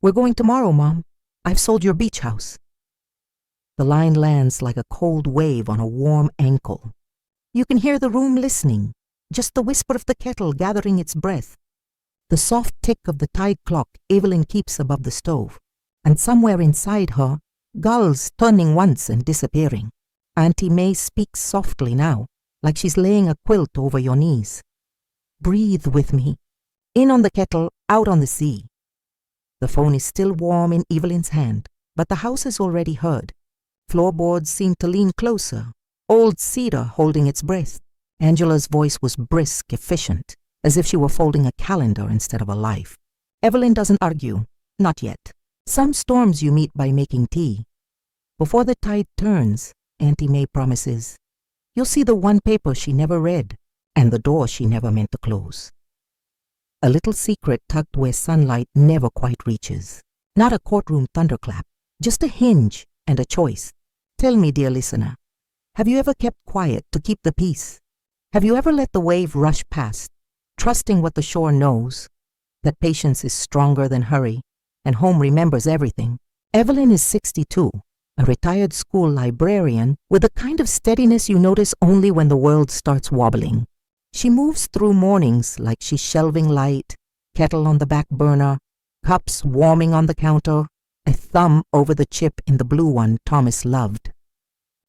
"We're going tomorrow, Mom. I've sold your beach house." The line lands like a cold wave on a warm ankle. You can hear the room listening, just the whisper of the kettle gathering its breath, the soft tick of the tide clock Evelyn keeps above the stove, and somewhere inside her, gulls turning once and disappearing. Auntie Mei speaks softly now, like she's laying a quilt over your knees. "Breathe with me. In on the kettle, out on the sea." The phone is still warm in Evelyn's hand, but the house has already heard. Floorboards seem to lean closer, old cedar holding its breath. Angela's voice was brisk, efficient, as if she were folding a calendar instead of a life. Evelyn doesn't argue, not yet. Some storms you meet by making tea. Before the tide turns, Auntie Mei promises, you'll see the one paper she never read and the door she never meant to close. A little secret tucked where sunlight never quite reaches. Not a courtroom thunderclap, just a hinge and a choice. Tell me, dear listener, have you ever kept quiet to keep the peace? Have you ever let the wave rush past, trusting what the shore knows, that patience is stronger than hurry, and home remembers everything? Evelyn is 62, a retired school librarian with the kind of steadiness you notice only when the world starts wobbling. She moves through mornings like she's shelving light, kettle on the back burner, cups warming on the counter, a thumb over the chip in the blue one Thomas loved.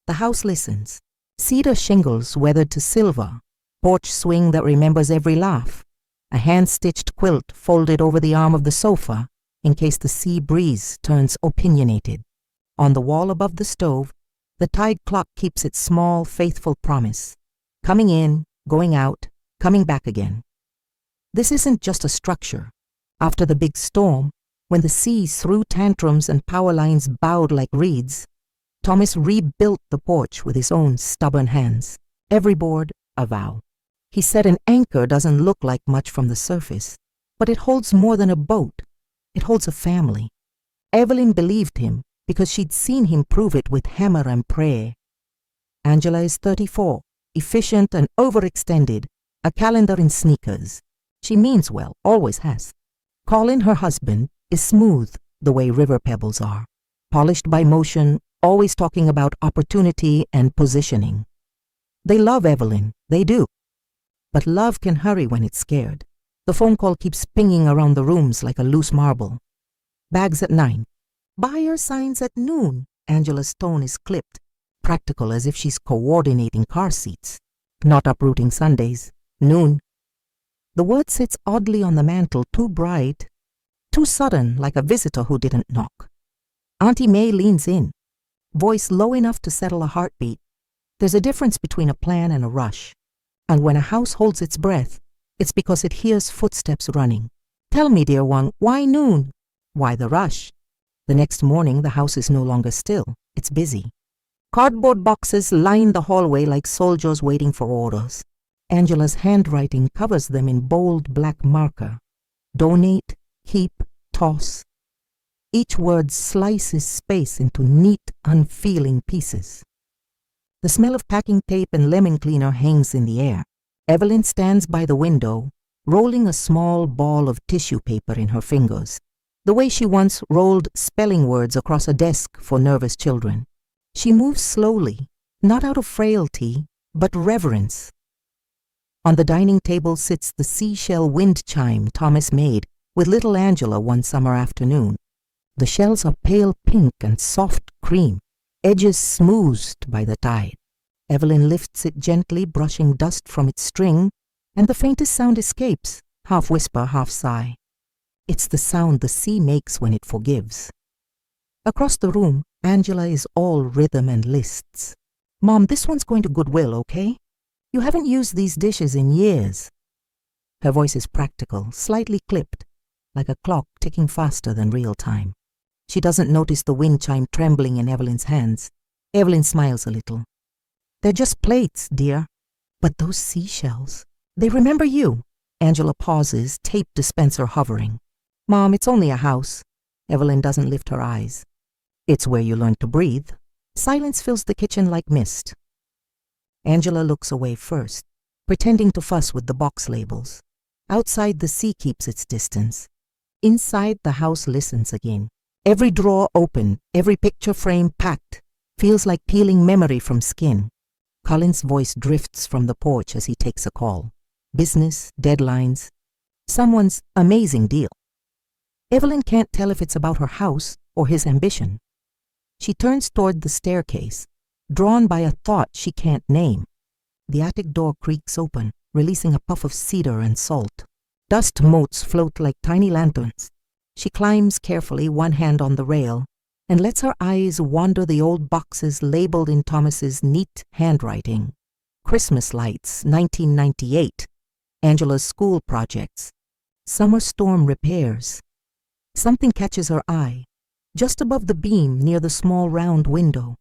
The house listens. Cedar shingles weathered to silver, porch swing that remembers every laugh, a hand-stitched quilt folded over the arm of the sofa in case the sea breeze turns opinionated. On the wall above the stove, the tide clock keeps its small, faithful promise, coming in, going out, coming back again. This isn't just a structure. After the big storm, when the seas threw tantrums and power lines bowed like reeds, Thomas rebuilt the porch with his own stubborn hands. Every board, a vow. He said an anchor doesn't look like much from the surface, but it holds more than a boat. It holds a family. Evelyn believed him because she'd seen him prove it with hammer and prayer. Angela is 34, efficient and overextended, a calendar in sneakers. She means well, always has. Colin, her husband, is smooth the way river pebbles are, polished by motion, always talking about opportunity and positioning. They love Evelyn, they do. But love can hurry when it's scared. The phone call keeps pinging around the rooms like a loose marble. Bags at 9. Buyer signs at noon. Angela's tone is clipped, practical as if she's coordinating car seats. Not uprooting Sundays. Noon. The word sits oddly on the mantel, too bright, too sudden, like a visitor who didn't knock. Auntie Mei leans in, voice low enough to settle a heartbeat. There's a difference between a plan and a rush. And when a house holds its breath, it's because it hears footsteps running. Tell me, dear one, why noon? Why the rush? The next morning, the house is no longer still. It's busy. Cardboard boxes line the hallway like soldiers waiting for orders. Angela's handwriting covers them in bold black marker. Donate, keep, toss. Each word slices space into neat, unfeeling pieces. The smell of packing tape and lemon cleaner hangs in the air. Evelyn stands by the window, rolling a small ball of tissue paper in her fingers, the way she once rolled spelling words across a desk for nervous children. She moves slowly, not out of frailty, but reverence. On the dining table sits the seashell wind chime Thomas made with little Angela one summer afternoon. The shells are pale pink and soft cream, edges smoothed by the tide. Evelyn lifts it gently, brushing dust from its string, and the faintest sound escapes, half whisper, half sigh. It's the sound the sea makes when it forgives. Across the room, Angela is all rhythm and lists. Mom, this one's going to Goodwill, okay? You haven't used these dishes in years. Her voice is practical, slightly clipped, like a clock ticking faster than real time. She doesn't notice the wind chime trembling in Evelyn's hands. Evelyn smiles a little. They're just plates, dear. But those seashells, they remember you. Angela pauses, tape dispenser hovering. Mom, it's only a house. Evelyn doesn't lift her eyes. It's where you learn to breathe. Silence fills the kitchen like mist. Angela looks away first, pretending to fuss with the box labels. Outside, the sea keeps its distance. Inside, the house listens again. Every drawer open, every picture frame packed. Feels like peeling memory from skin. Colin's voice drifts from the porch as he takes a call. Business, deadlines, someone's amazing deal. Evelyn can't tell if it's about her house or his ambition. She turns toward the staircase, drawn by a thought she can't name. The attic door creaks open, releasing a puff of cedar and salt. Dust motes float like tiny lanterns. She climbs carefully, one hand on the rail, and lets her eyes wander the old boxes labeled in Thomas's neat handwriting. Christmas lights, 1998. Angela's school projects. Summer storm repairs. Something catches her eye, just above the beam near the small round window.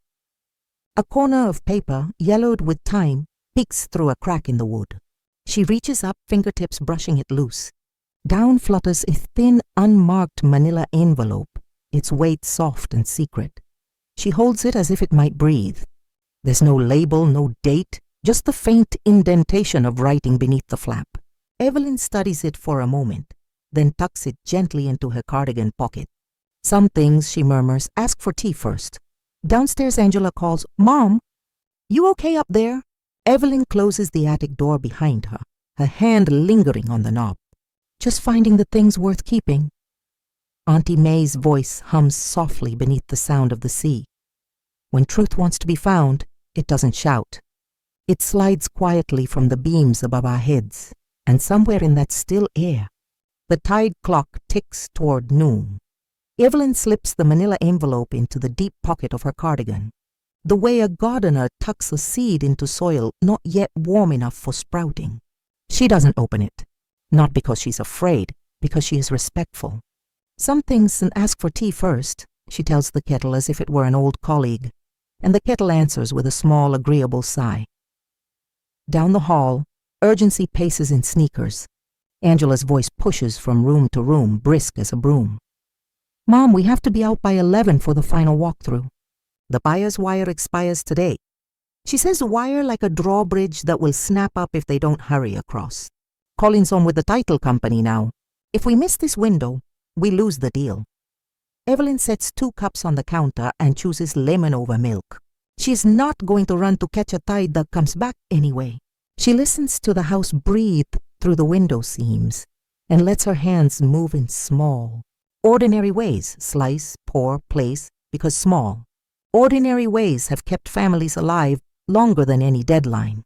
A corner of paper, yellowed with time, peeks through a crack in the wood. She reaches up, fingertips brushing it loose. Down flutters a thin, unmarked manila envelope, its weight soft and secret. She holds it as if it might breathe. There's no label, no date, just the faint indentation of writing beneath the flap. Evelyn studies it for a moment, then tucks it gently into her cardigan pocket. Some things, she murmurs, ask for tea first. Downstairs, Angela calls, "Mom, you okay up there?" Evelyn closes the attic door behind her, her hand lingering on the knob. Just finding the things worth keeping. Auntie Mei's voice hums softly beneath the sound of the sea. When truth wants to be found, it doesn't shout. It slides quietly from the beams above our heads, and somewhere in that still air, the tide clock ticks toward noon. Evelyn slips the manila envelope into the deep pocket of her cardigan, the way a gardener tucks a seed into soil not yet warm enough for sprouting. She doesn't open it, not because she's afraid, because she is respectful. Some things ask for tea first, she tells the kettle as if it were an old colleague, and the kettle answers with a small, agreeable sigh. Down the hall, urgency paces in sneakers. Angela's voice pushes from room to room, brisk as a broom. "Mom, we have to be out by 11 for the final walkthrough. The buyer's wire expires today." She says wire like a drawbridge that will snap up if they don't hurry across. "Colin's on with the title company now. If we miss this window, we lose the deal." Evelyn sets 2 cups on the counter and chooses lemon over milk. She is not going to run to catch a tide that comes back anyway. She listens to the house breathe through the window seams and lets her hands move in small, ordinary ways, slice, pour, place, because small. Ordinary ways have kept families alive longer than any deadline.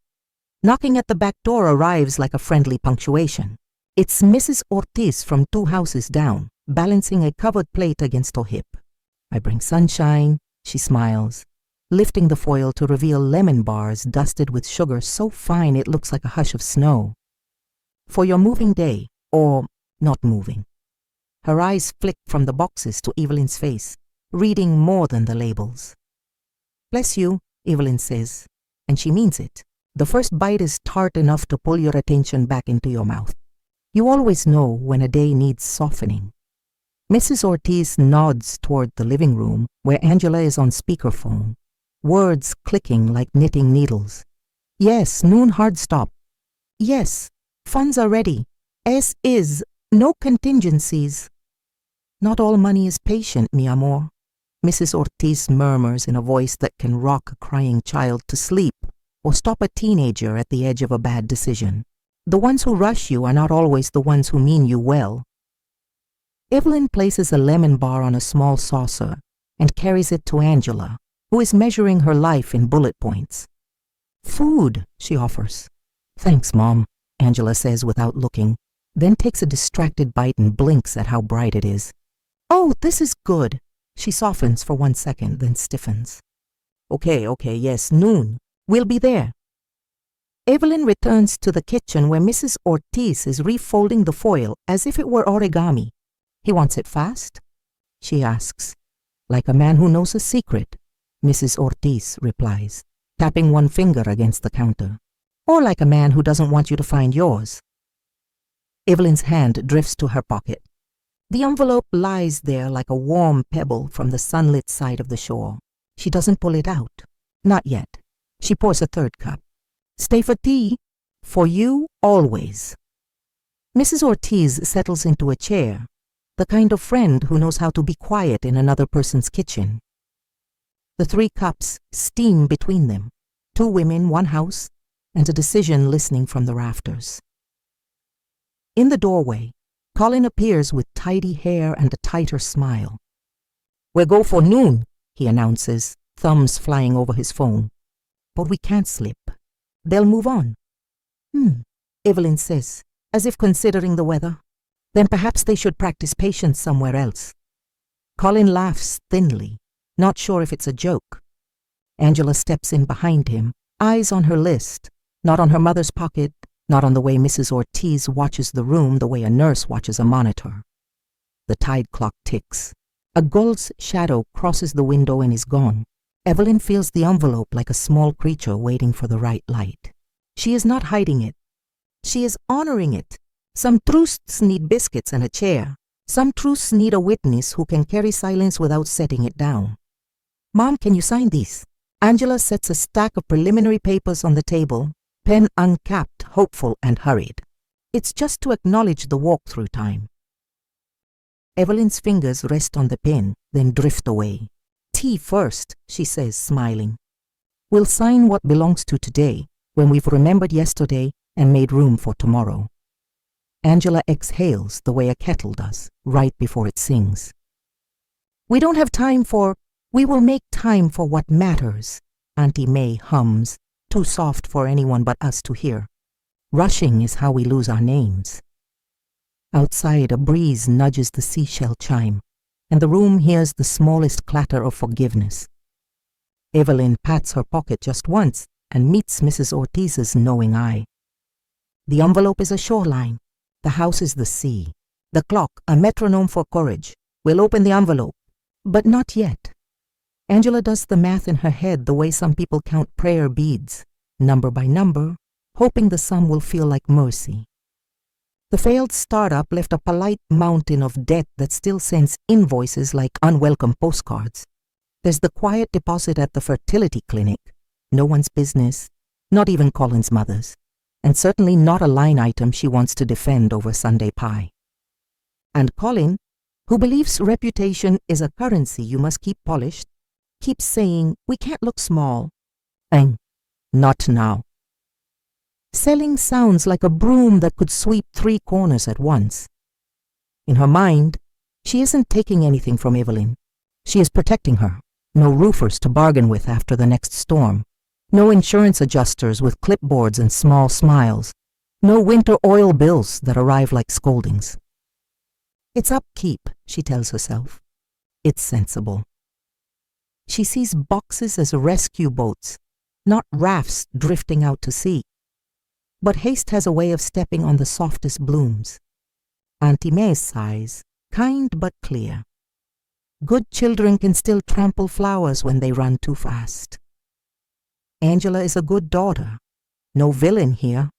Knocking at the back door arrives like a friendly punctuation. It's Mrs. Ortiz from 2 houses down, balancing a covered plate against her hip. "I bring sunshine," she smiles, lifting the foil to reveal lemon bars dusted with sugar so fine it looks like a hush of snow. "For your moving day, or not moving." Her eyes flick from the boxes to Evelyn's face, reading more than the labels. "Bless you," Evelyn says, and she means it. The first bite is tart enough to pull your attention back into your mouth. You always know when a day needs softening. Mrs. Ortiz nods toward the living room where Angela is on speakerphone, words clicking like knitting needles. "Yes, noon hard stop. Yes, funds are ready. As is, no contingencies." "Not all money is patient, mi amor," Mrs. Ortiz murmurs in a voice that can rock a crying child to sleep or stop a teenager at the edge of a bad decision. The ones who rush you are not always the ones who mean you well. Evelyn places a lemon bar on a small saucer and carries it to Angela, who is measuring her life in bullet points. "Food," she offers. "Thanks, Mom," Angela says without looking, then takes a distracted bite and blinks at how bright it is. "Oh, this is good." She softens for 1 second, then stiffens. Okay, yes, noon. We'll be there." Evelyn returns to the kitchen where Mrs. Ortiz is refolding the foil as if it were origami. "He wants it fast?" she asks. "Like a man who knows a secret," Mrs. Ortiz replies, tapping one finger against the counter. "Or like a man who doesn't want you to find yours." Evelyn's hand drifts to her pocket. The envelope lies there like a warm pebble from the sunlit side of the shore. She doesn't pull it out. Not yet. She pours a 3rd cup. "Stay for tea? For you, always." Mrs. Ortiz settles into a chair, the kind of friend who knows how to be quiet in another person's kitchen. The 3 cups steam between them, 2 women, 1 house, and a decision listening from the rafters. In the doorway, Colin appears with tidy hair and a tighter smile. "We'll go for noon," he announces, thumbs flying over his phone. "But we can't slip. They'll move on." Evelyn says, as if considering the weather. "Then perhaps they should practice patience somewhere else." Colin laughs thinly, not sure if it's a joke. Angela steps in behind him, eyes on her list, not on her mother's pocket, not on the way Mrs. Ortiz watches the room the way a nurse watches a monitor. The tide clock ticks. A gull's shadow crosses the window and is gone. Evelyn feels the envelope like a small creature waiting for the right light. She is not hiding it. She is honoring it. Some truths need biscuits and a chair. Some truths need a witness who can carry silence without setting it down. "Mom, can you sign these?" Angela sets a stack of preliminary papers on the table, pen uncapped, hopeful and hurried. It's just to acknowledge the walk-through time. Evelyn's fingers rest on the pen, then drift away. "Tea first," she says, smiling. "We'll sign what belongs to today, when we've remembered yesterday and made room for tomorrow." Angela exhales the way a kettle does, right before it sings. We will make time for what matters," Auntie Mei hums, too soft for anyone but us to hear. "Rushing is how we lose our names." Outside, a breeze nudges the seashell chime, and the room hears the smallest clatter of forgiveness. Evelyn pats her pocket just once and meets Mrs. Ortiz's knowing eye. The envelope is a shoreline. The house is the sea. The clock, a metronome for courage. We'll open the envelope. But not yet. Angela does the math in her head the way some people count prayer beads, number by number, hoping the sum will feel like mercy. The failed startup left a polite mountain of debt that still sends invoices like unwelcome postcards. There's the quiet deposit at the fertility clinic, no one's business, not even Colin's mother's, and certainly not a line item she wants to defend over Sunday pie. And Colin, who believes reputation is a currency you must keep polished, keeps saying, "We can't look small." And not now. Selling sounds like a broom that could sweep 3 corners at once. In her mind, she isn't taking anything from Evelyn. She is protecting her. No roofers to bargain with after the next storm. No insurance adjusters with clipboards and small smiles. No winter oil bills that arrive like scoldings. It's upkeep, she tells herself. It's sensible. She sees boxes as rescue boats, not rafts drifting out to sea. But haste has a way of stepping on the softest blooms. Auntie Mei sighs, kind but clear. Good children can still trample flowers when they run too fast. Angela is a good daughter. No villain here.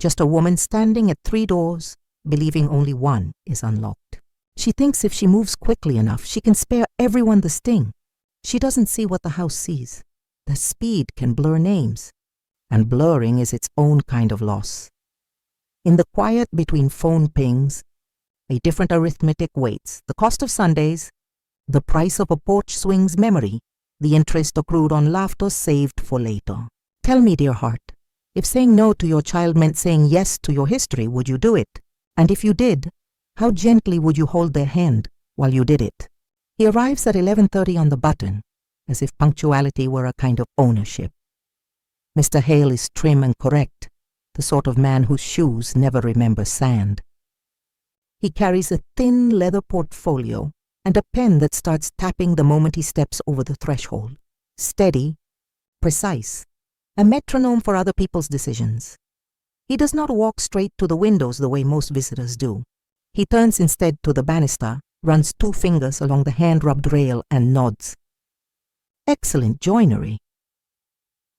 Just a woman standing at 3 doors, believing only one is unlocked. She thinks if she moves quickly enough, she can spare everyone the sting. She doesn't see what the house sees. The speed can blur names, and blurring is its own kind of loss. In the quiet between phone pings, a different arithmetic waits. The cost of Sundays, the price of a porch swing's memory, the interest accrued on laughter saved for later. Tell me, dear heart, if saying no to your child meant saying yes to your history, would you do it? And if you did, how gently would you hold their hand while you did it? He arrives at 11:30 on the button, as if punctuality were a kind of ownership. Mr. Hale is trim and correct, the sort of man whose shoes never remember sand. He carries a thin leather portfolio and a pen that starts tapping the moment he steps over the threshold. Steady, precise, a metronome for other people's decisions. He does not walk straight to the windows the way most visitors do. He turns instead to the banister, runs 2 fingers along the hand-rubbed rail and nods. Excellent joinery.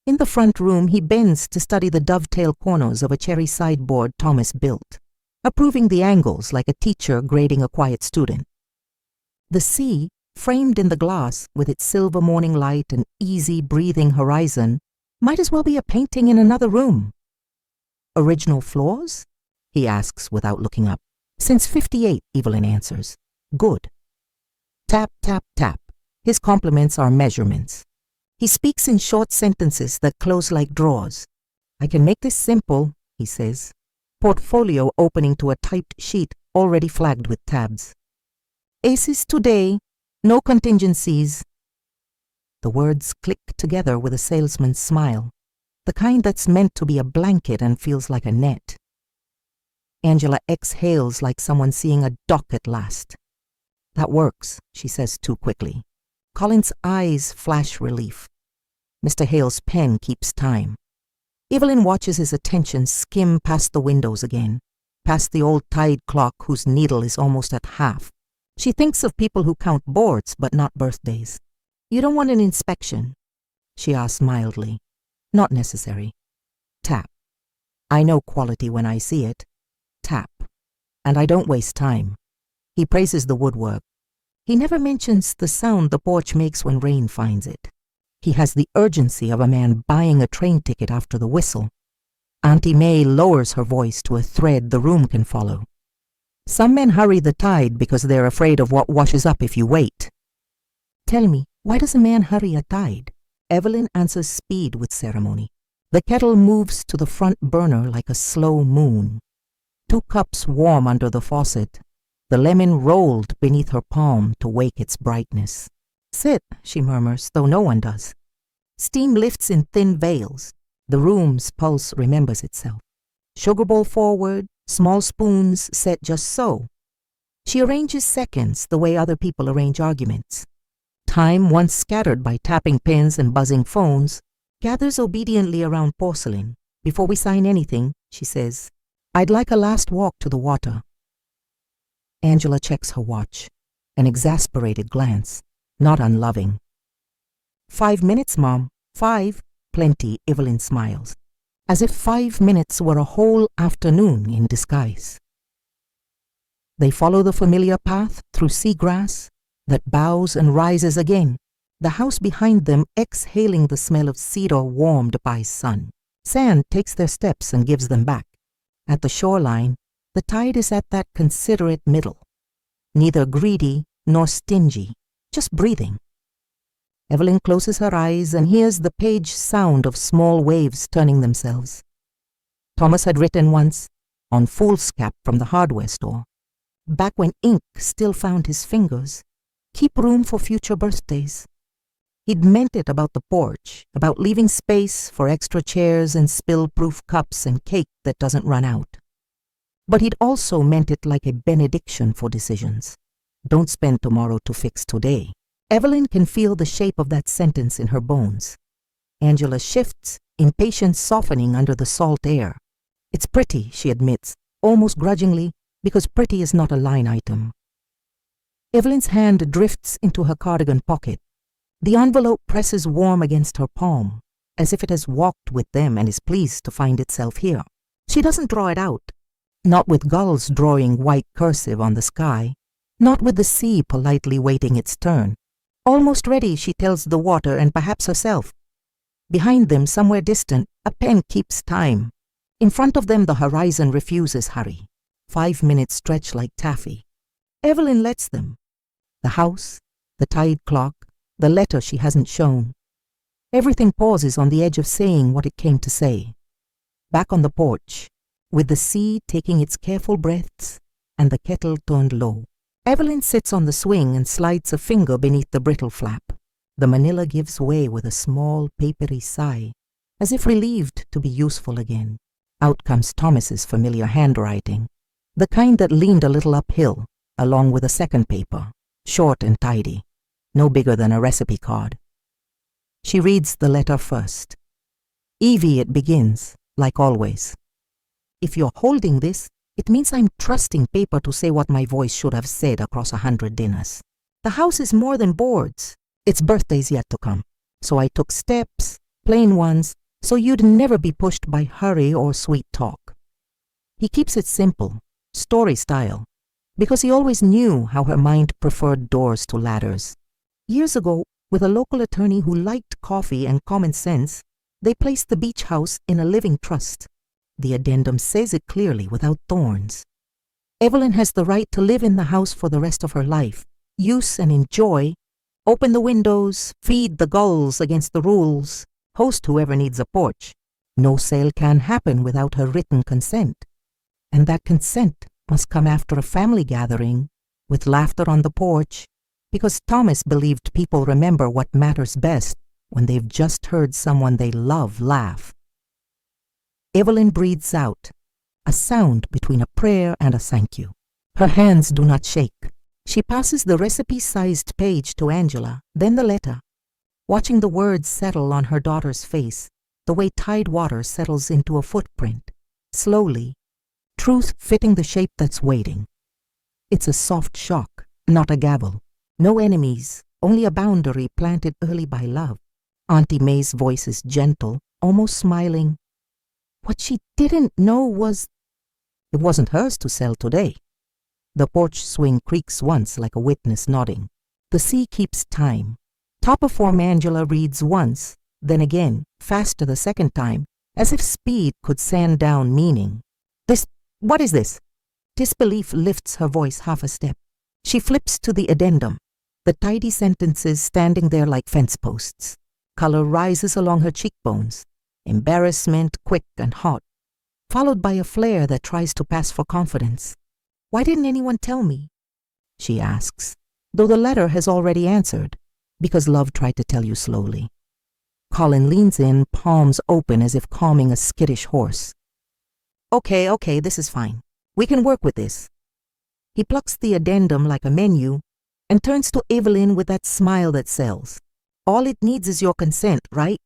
In the front room, he bends to study the dovetail corners of a cherry sideboard Thomas built, approving the angles like a teacher grading a quiet student. The sea, framed in the glass with its silver morning light and easy breathing horizon, might as well be a painting in another room. Original floors? He asks without looking up. Since '58, Evelyn answers. Good. Tap, tap, tap. His compliments are measurements. He speaks in short sentences that close like drawers. I can make this simple, he says. Portfolio opening to a typed sheet already flagged with tabs. Aces today, no contingencies. The words click together with a salesman's smile, the kind that's meant to be a blanket and feels like a net. Angela exhales like someone seeing a duck at last. That works, she says too quickly. Colin's eyes flash relief. Mr. Hale's pen keeps time. Evelyn watches his attention skim past the windows again, past the old tide clock whose needle is almost at half. She thinks of people who count boards but not birthdays. You don't want an inspection? She asks mildly. Not necessary. Tap. I know quality when I see it. Tap. And I don't waste time. He praises the woodwork. He never mentions the sound the porch makes when rain finds it. He has the urgency of a man buying a train ticket after the whistle. Auntie Mei lowers her voice to a thread the room can follow. Some men hurry the tide because they're afraid of what washes up if you wait. Tell me, why does a man hurry a tide? Evelyn answers speed with ceremony. The kettle moves to the front burner like a slow moon. 2 cups warm under the faucet. The lemon rolled beneath her palm to wake its brightness. Sit, she murmurs, though no one does. Steam lifts in thin veils. The room's pulse remembers itself. Sugar bowl forward, small spoons set just so. She arranges seconds the way other people arrange arguments. Time, once scattered by tapping pens and buzzing phones, gathers obediently around porcelain. Before we sign anything, she says, I'd like a last walk to the water. Angela checks her watch, an exasperated glance, not unloving. 5 minutes, Mom. 5. Plenty, Evelyn smiles, as if 5 minutes were a whole afternoon in disguise. They follow the familiar path through seagrass that bows and rises again, the house behind them exhaling the smell of cedar warmed by sun. Sand takes their steps and gives them back. At the shoreline, the tide is at that considerate middle, neither greedy nor stingy, just breathing. Evelyn closes her eyes and hears the page sound of small waves turning themselves. Thomas had written once, on foolscap from the hardware store, back when ink still found his fingers, keep room for future birthdays. He'd meant it about the porch, about leaving space for extra chairs and spill-proof cups and cake that doesn't run out. But he'd also meant it like a benediction for decisions. Don't spend tomorrow to fix today. Evelyn can feel the shape of that sentence in her bones. Angela shifts, impatience softening under the salt air. It's pretty, she admits, almost grudgingly, because pretty is not a line item. Evelyn's hand drifts into her cardigan pocket. The envelope presses warm against her palm, as if it has walked with them and is pleased to find itself here. She doesn't draw it out, not with gulls drawing white cursive on the sky, not with the sea politely waiting its turn. Almost ready, she tells the water and perhaps herself. Behind them, somewhere distant, a pen keeps time. In front of them, the horizon refuses hurry. 5 minutes stretch like taffy. Evelyn lets them. The house, the tide clock, the letter she hasn't shown. Everything pauses on the edge of saying what it came to say. Back on the porch, with the sea taking its careful breaths and the kettle turned low. Evelyn sits on the swing and slides a finger beneath the brittle flap. The manila gives way with a small, papery sigh, as if relieved to be useful again. Out comes Thomas's familiar handwriting, the kind that leaned a little uphill, along with a second paper, short and tidy, no bigger than a recipe card. She reads the letter first. Evie, it begins, like always. If you're holding this, it means I'm trusting paper to say what my voice should have said across 100 dinners. The house is more than boards. Its birthday's yet to come. So I took steps, plain ones, so you'd never be pushed by hurry or sweet talk. He keeps it simple, story style, because he always knew how her mind preferred doors to ladders. Years ago, with a local attorney who liked coffee and common sense, they placed the beach house in a living trust. The addendum says it clearly without thorns. Evelyn has the right to live in the house for the rest of her life, use and enjoy, open the windows, feed the gulls against the rules, host whoever needs a porch. No sale can happen without her written consent. And that consent must come after a family gathering, with laughter on the porch, because Thomas believed people remember what matters best when they've just heard someone they love laugh. Evelyn breathes out, a sound between a prayer and a thank you. Her hands do not shake. She passes the recipe-sized page to Angela, then the letter, watching the words settle on her daughter's face, the way tide water settles into a footprint, slowly, truth fitting the shape that's waiting. It's a soft shock, not a gavel. No enemies, only a boundary planted early by love. Auntie Mei's voice is gentle, almost smiling. What she didn't know was it wasn't hers to sell today. The porch swing creaks once like a witness nodding. The sea keeps time. Top of form Angela reads once, then again, faster the second time, as if speed could sand down meaning. What is this? Disbelief lifts her voice half a step. She flips to the addendum, the tidy sentences standing there like fence posts. Color rises along her cheekbones, embarrassment quick and hot, followed by a flare that tries to pass for confidence. Why didn't anyone tell me? She asks, though the letter has already answered, because love tried to tell you slowly. Colin leans in, palms open as if calming a skittish horse. Okay, this is fine. We can work with this. He plucks the addendum like a menu and turns to Evelyn with that smile that sells. All it needs is your consent, right?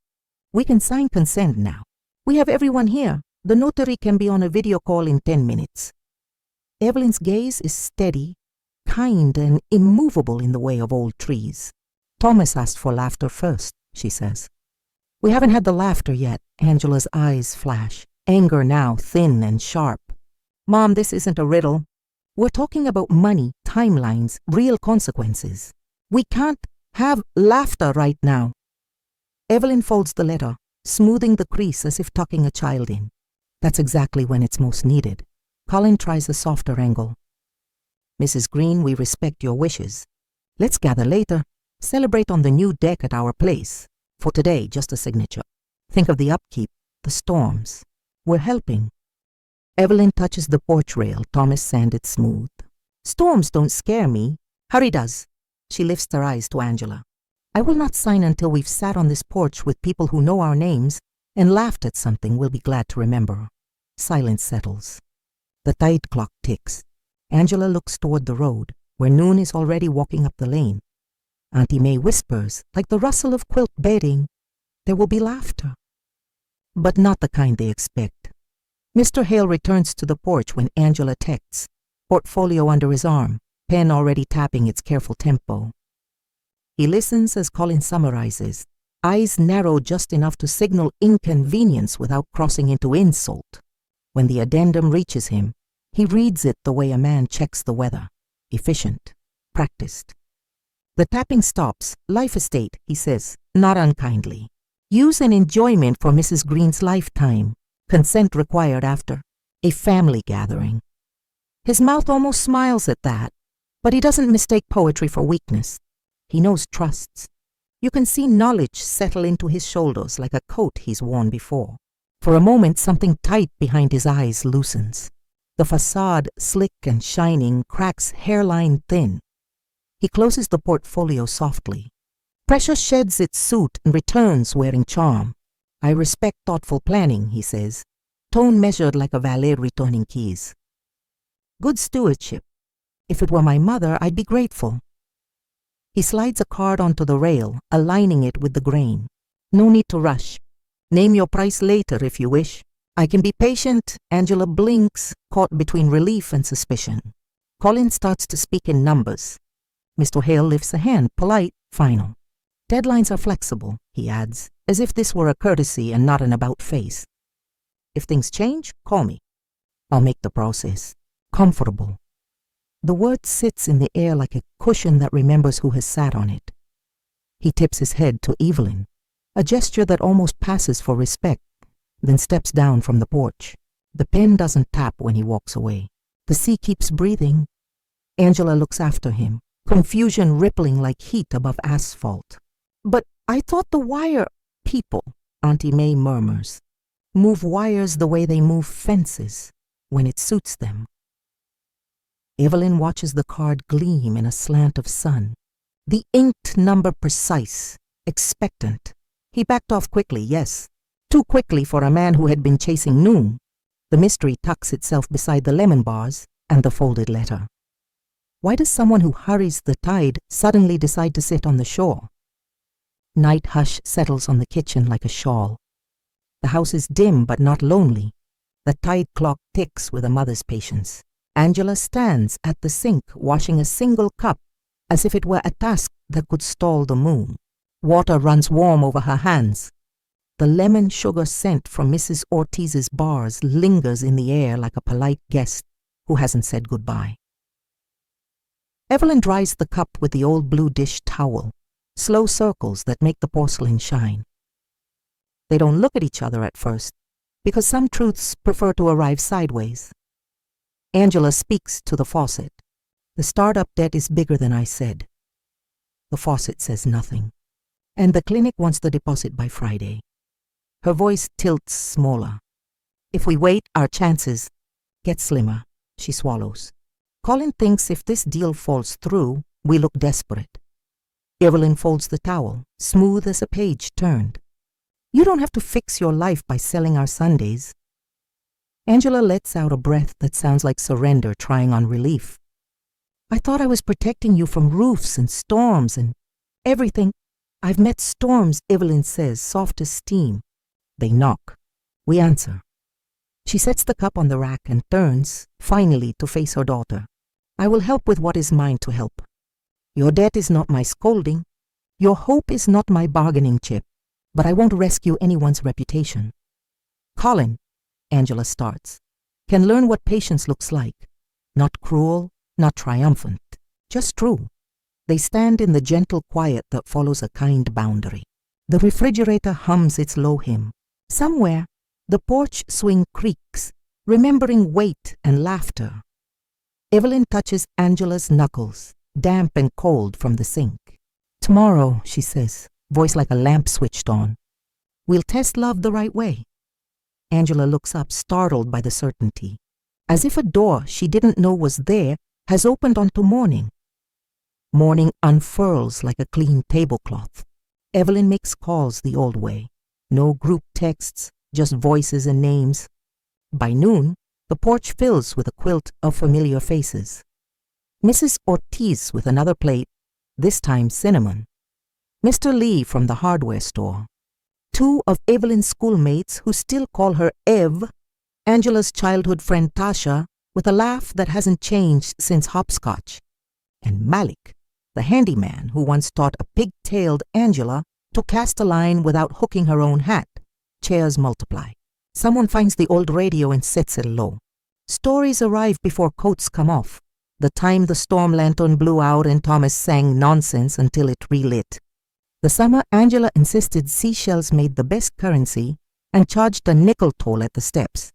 We can sign consent now. We have everyone here. The notary can be on a video call in 10 minutes. Evelyn's gaze is steady, kind, and immovable in the way of old trees. Thomas asked for laughter first, she says. We haven't had the laughter yet. Angela's eyes flash, anger now thin and sharp. Mom, this isn't a riddle. We're talking about money, timelines, real consequences. We can't have laughter right now. Evelyn folds the letter, smoothing the crease as if tucking a child in. That's exactly when it's most needed. Colin tries a softer angle. Mrs. Green, we respect your wishes. Let's gather later. Celebrate on the new deck at our place. For today, just a signature. Think of the upkeep, the storms. We're helping. Evelyn touches the porch rail, Thomas sanded smooth. Storms don't scare me. Harry does. She lifts her eyes to Angela. I will not sign until we've sat on this porch with people who know our names and laughed at something we'll be glad to remember. Silence settles. The tide clock ticks. Angela looks toward the road, where Noon is already walking up the lane. Auntie Mei whispers, like the rustle of quilt bedding, there will be laughter. But not the kind they expect. Mr. Hale returns to the porch when Angela texts, portfolio under his arm, pen already tapping its careful tempo. He listens as Colin summarizes, eyes narrow just enough to signal inconvenience without crossing into insult. When the addendum reaches him, he reads it the way a man checks the weather, efficient, practiced. The tapping stops. Life estate, he says, not unkindly. Use and enjoyment for Mrs. Green's lifetime. Consent required after. A family gathering. His mouth almost smiles at that, but he doesn't mistake poetry for weakness. He knows trusts. You can see knowledge settle into his shoulders like a coat he's worn before. For a moment, something tight behind his eyes loosens. The facade, slick and shining, cracks hairline thin. He closes the portfolio softly. Pressure sheds its suit and returns wearing charm. I respect thoughtful planning, he says, tone measured like a valet returning keys. Good stewardship. If it were my mother, I'd be grateful. He slides a card onto the rail, aligning it with the grain. No need to rush. Name your price later if you wish. I can be patient. Angela blinks, caught between relief and suspicion. Colin starts to speak in numbers. Mr. Hale lifts a hand, polite, final. Deadlines are flexible, he adds, as if this were a courtesy and not an about face. If things change, call me. I'll make the process comfortable. The word sits in the air like a cushion that remembers who has sat on it. He tips his head to Evelyn, a gesture that almost passes for respect, then steps down from the porch. The pen doesn't tap when he walks away. The sea keeps breathing. Angela looks after him, confusion rippling like heat above asphalt. But I thought the wire people, Auntie Mei murmurs, move wires the way they move fences, when it suits them. Evelyn watches the card gleam in a slant of sun, the inked number precise, expectant. He backed off quickly, yes, too quickly for a man who had been chasing noon. The mystery tucks itself beside the lemon bars and the folded letter. Why does someone who hurries the tide suddenly decide to sit on the shore? Night hush settles on the kitchen like a shawl. The house is dim but not lonely. The tide clock ticks with a mother's patience. Angela stands at the sink washing a single cup as if it were a task that could stall the moon. Water runs warm over her hands. The lemon sugar scent from Mrs. Ortiz's bars lingers in the air like a polite guest who hasn't said goodbye. Evelyn dries the cup with the old blue dish towel, slow circles that make the porcelain shine. They don't look at each other at first, because some truths prefer to arrive sideways. Angela speaks to the faucet. The startup debt is bigger than I said. The faucet says nothing, and the clinic wants the deposit by Friday. Her voice tilts smaller. If we wait, our chances get slimmer, she swallows. Colin thinks if this deal falls through, we look desperate. Evelyn folds the towel, smooth as a page turned. You don't have to fix your life by selling our Sundays. Angela lets out a breath that sounds like surrender trying on relief. I thought I was protecting you from roofs and storms and everything. I've met storms, Evelyn says, soft as steam. They knock. We answer. She sets the cup on the rack and turns, finally, to face her daughter. I will help with what is mine to help. Your debt is not my scolding. Your hope is not my bargaining chip. But I won't rescue anyone's reputation. Colin, Angela starts, can learn what patience looks like. Not cruel, not triumphant, just true. They stand in the gentle quiet that follows a kind boundary. The refrigerator hums its low hymn. Somewhere, the porch swing creaks, remembering weight and laughter. Evelyn touches Angela's knuckles, damp and cold from the sink. Tomorrow, she says, voice like a lamp switched on. We'll test love the right way. Angela looks up, startled by the certainty, as if a door she didn't know was there has opened onto morning. Morning unfurls like a clean tablecloth. Evelyn makes calls the old way. No group texts, just voices and names. By noon, the porch fills with a quilt of familiar faces. Mrs. Ortiz with another plate, this time cinnamon. Mr. Lee from the hardware store. Two of Evelyn's schoolmates who still call her Ev, Angela's childhood friend Tasha, with a laugh that hasn't changed since hopscotch. And Malik, the handyman who once taught a pig-tailed Angela to cast a line without hooking her own hat. Chairs multiply. Someone finds the old radio and sets it low. Stories arrive before coats come off. The time the storm lantern blew out and Thomas sang nonsense until it relit. The summer Angela insisted seashells made the best currency and charged a nickel toll at the steps.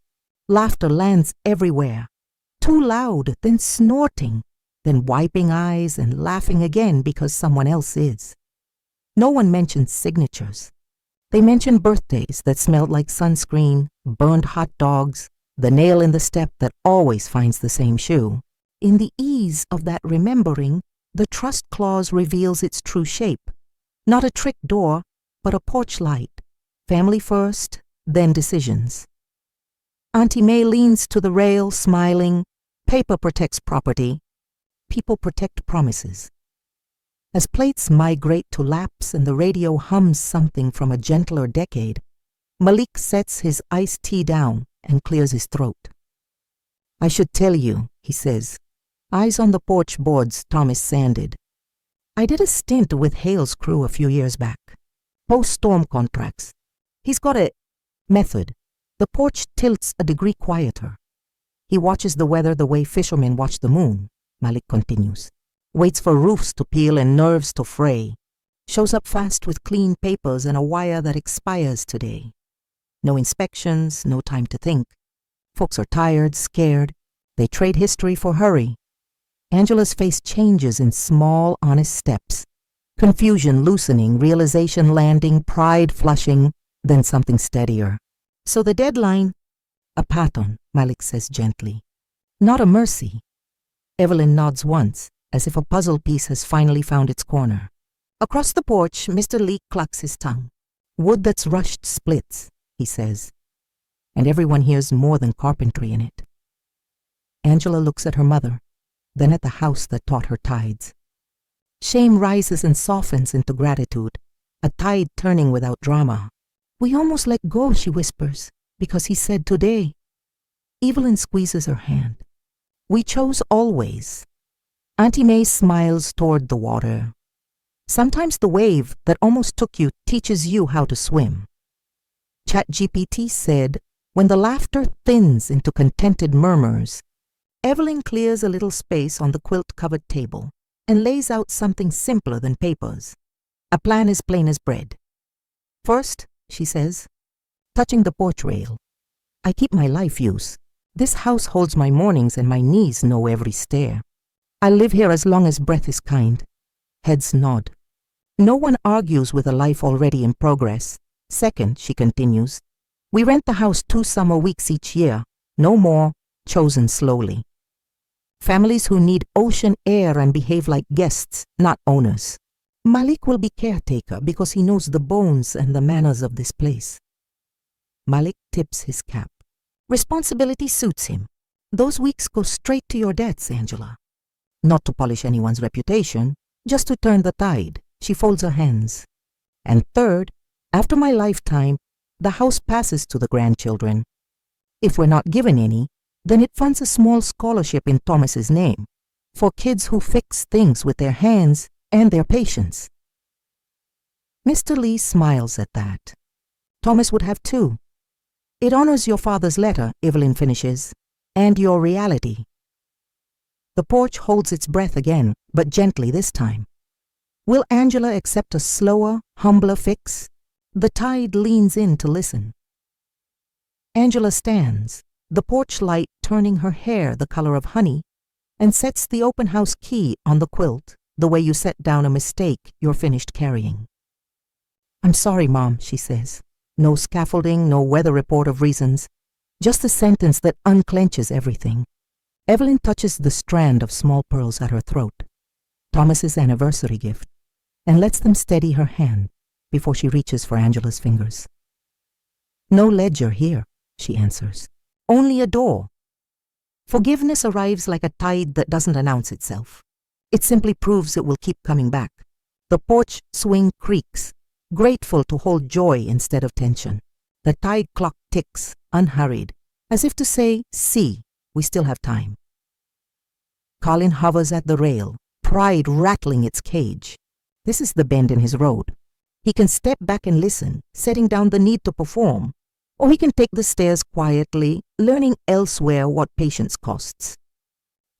Laughter lands everywhere. Too loud, then snorting, then wiping eyes and laughing again because someone else is. No one mentions signatures. They mention birthdays that smelled like sunscreen, burned hot dogs, the nail in the step that always finds the same shoe. In the ease of that remembering, the trust clause reveals its true shape. Not a trick door, but a porch light. Family first, then decisions. Auntie Mei leans to the rail, smiling. Paper protects property. People protect promises. As plates migrate to laps and the radio hums something from a gentler decade, Malik sets his iced tea down and clears his throat. I should tell you, he says. Eyes on the porch boards Thomas sanded. I did a stint with Hale's crew a few years back. Post-storm contracts. He's got a method. The porch tilts a degree quieter. He watches the weather the way fishermen watch the moon, Malik continues. Waits for roofs to peel and nerves to fray. Shows up fast with clean papers and a wire that expires today. No inspections, no time to think. Folks are tired, scared. They trade history for hurry. Angela's face changes in small, honest steps. Confusion loosening, realization landing, pride flushing, then something steadier. So the deadline? A pattern, Malik says gently. Not a mercy. Evelyn nods once, as if a puzzle piece has finally found its corner. Across the porch, Mr. Lee clucks his tongue. Wood that's rushed splits, he says, and everyone hears more than carpentry in it. Angela looks at her mother, then at the house that taught her tides. Shame rises and softens into gratitude, a tide turning without drama. We almost let go, she whispers, because he said today. Evelyn squeezes her hand. We chose always. Auntie Mei smiles toward the water. Sometimes the wave that almost took you teaches you how to swim. ChatGPT said, when the laughter thins into contented murmurs, Evelyn clears a little space on the quilt-covered table and lays out something simpler than papers. A plan as plain as bread. First, she says, touching the porch rail. I keep my life use. This house holds my mornings and my knees know every stair. I'll live here as long as breath is kind. Heads nod. No one argues with a life already in progress. Second, she continues, we rent the house 2 summer weeks each year. No more, chosen slowly. Families who need ocean air and behave like guests, not owners. Malik will be caretaker because he knows the bones and the manners of this place. Malik tips his cap. Responsibility suits him. Those weeks go straight to your debts, Angela. Not to polish anyone's reputation, just to turn the tide. She folds her hands. And third, after my lifetime, the house passes to the grandchildren. If we're not given any, then it funds a small scholarship in Thomas's name for kids who fix things with their hands and their patience. Mr. Lee smiles at that. Thomas would have too. It honors your father's letter, Evelyn finishes, and your reality. The porch holds its breath again, but gently this time. Will Angela accept a slower, humbler fix? The tide leans in to listen. Angela stands, the porch light turning her hair the color of honey, and sets the open house key on the quilt the way you set down a mistake you're finished carrying. I'm sorry, Mom, she says. No scaffolding, no weather report of reasons, just a sentence that unclenches everything. Evelyn touches the strand of small pearls at her throat, Thomas's anniversary gift, and lets them steady her hand before she reaches for Angela's fingers. No ledger here, she answers. Only a door. Forgiveness arrives like a tide that doesn't announce itself. It simply proves it will keep coming back. The porch swing creaks, grateful to hold joy instead of tension. The tide clock ticks, unhurried, as if to say, see, we still have time. Colin hovers at the rail, pride rattling its cage. This is the bend in his road. He can step back and listen, setting down the need to perform, or he can take the stairs quietly, learning elsewhere what patience costs.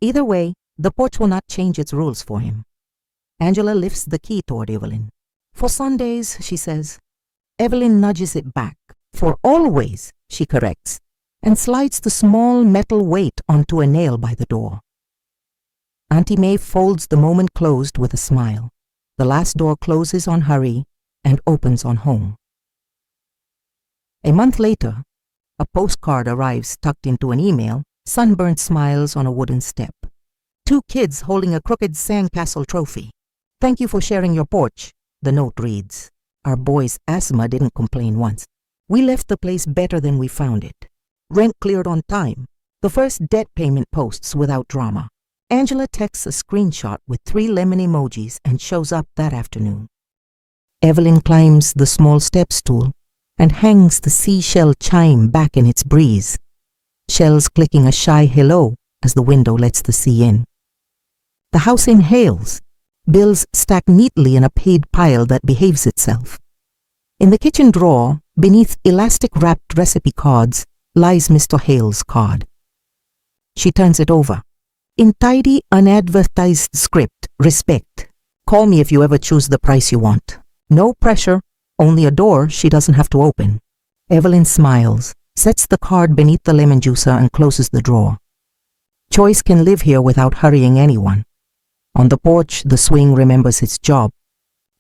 Either way, the porch will not change its rules for him. Angela lifts the key toward Evelyn. For Sundays, she says. Evelyn nudges it back. For always, she corrects, and slides the small metal weight onto a nail by the door. Auntie Mei folds the moment closed with a smile. The last door closes on hurry and opens on home. A month later, a postcard arrives tucked into an email, sunburnt smiles on a wooden step. 2 kids holding a crooked sandcastle trophy. Thank you for sharing your porch, the note reads. Our boy's asthma didn't complain once. We left the place better than we found it. Rent cleared on time. The first debt payment posts without drama. Angela texts a screenshot with 3 lemon emojis and shows up that afternoon. Evelyn climbs the small step stool and hangs the seashell chime back in its breeze, shells clicking a shy hello as the window lets the sea in. The house inhales, bills stacked neatly in a paid pile that behaves itself. In the kitchen drawer, beneath elastic-wrapped recipe cards, lies Mr. Hale's card. She turns it over. In tidy, unadvertised script, respect. Call me if you ever choose the price you want. No pressure, only a door she doesn't have to open. Evelyn smiles, sets the card beneath the lemon juicer and closes the drawer. Choice can live here without hurrying anyone. On the porch, the swing remembers its job.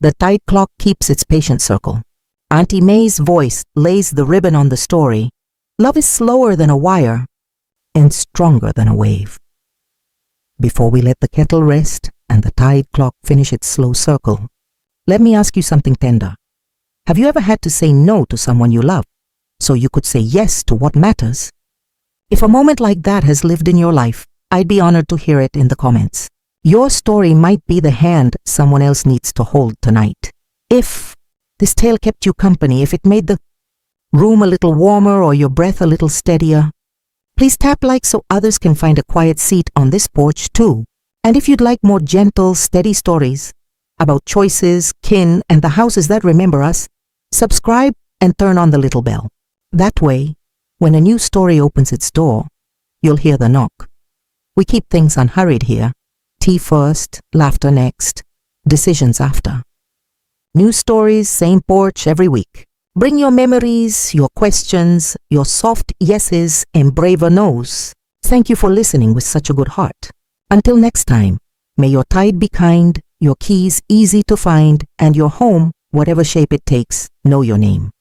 The tide clock keeps its patient circle. Auntie Mei's voice lays the ribbon on the story. Love is slower than a wire and stronger than a wave. Before we let the kettle rest and the tide clock finish its slow circle, let me ask you something tender. Have you ever had to say no to someone you love so you could say yes to what matters? If a moment like that has lived in your life, I'd be honored to hear it in the comments. Your story might be the hand someone else needs to hold tonight. If this tale kept you company, if it made the room a little warmer or your breath a little steadier, please tap like so others can find a quiet seat on this porch too. And if you'd like more gentle, steady stories about choices, kin, and the houses that remember us, subscribe and turn on the little bell. That way, when a new story opens its door, you'll hear the knock. We keep things unhurried here. Tea first, laughter next, decisions after. New stories, same porch every week. Bring your memories, your questions, your soft yeses and braver no's. Thank you for listening with such a good heart. Until next time, may your tide be kind, your keys easy to find, and your home, whatever shape it takes, know your name.